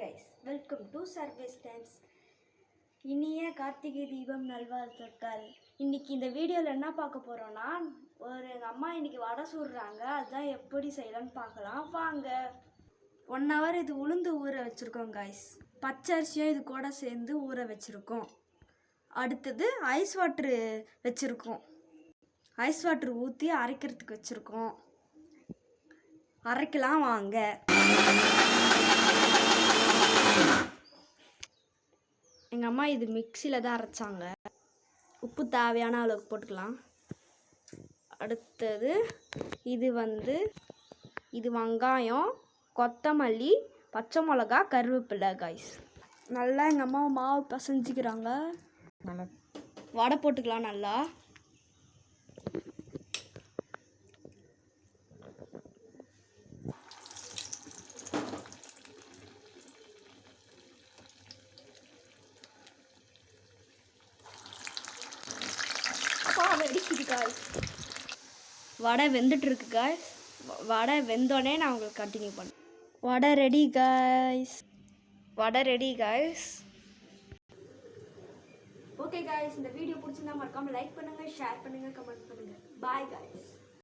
Guys, welcome to services times. இனிய கார்த்திகை தீபம் நல்வாழ்த்துக்கள். இன்னைக்கு இந்த வீடியோவில் என்ன பார்க்க போகிறோன்னா, எங்கள் அம்மா இன்னைக்கு வடை சுடுறாங்க. அதுதான் எப்படி செய்யலான்னு பார்க்கலாம் வாங்க. 1 hour இது உளுந்து ஊற வச்சுருக்கோம் கைஸ். பச்சரிசியும் இது கூட சேர்ந்து ஊற வச்சுருக்கோம். அடுத்தது ஐஸ் வாட்ரு வச்சுருக்கோம். ஐஸ் வாட்ரு ஊற்றி அரைக்கிறதுக்கு வச்சுருக்கோம். அரைக்கலாம் வாங்க. எங்கள் அம்மா இது மிக்சியில் தான் அரைச்சாங்க. உப்பு தேவையான அளவுக்கு போட்டுக்கலாம். அடுத்தது இது வெங்காயம், கொத்தமல்லி, பச்சை மிளகா, கருவேப்பிலை கைஸ். நல்லா எங்கள் அம்மா மாவு பசைஞ்சிக்கிறாங்க. நல்லா வடை போட்டுக்கலாம். நல்லா வெடிக்குது காய்ஸ். வடை வெந்துட்டு இருக்கு காய்ஸ். வடை வெந்தோடனே நான் உங்களுக்கு கண்டினியூ பண்ணேன். வடை ரெடி காய்ஸ். ஓகே காய்ஸ், இந்த வீடியோ பிடிச்சிருந்தா மறக்காம லைக் பண்ணுங்க, ஷேர் பண்ணுங்க, கமெண்ட் பண்ணுங்க. Bye guys.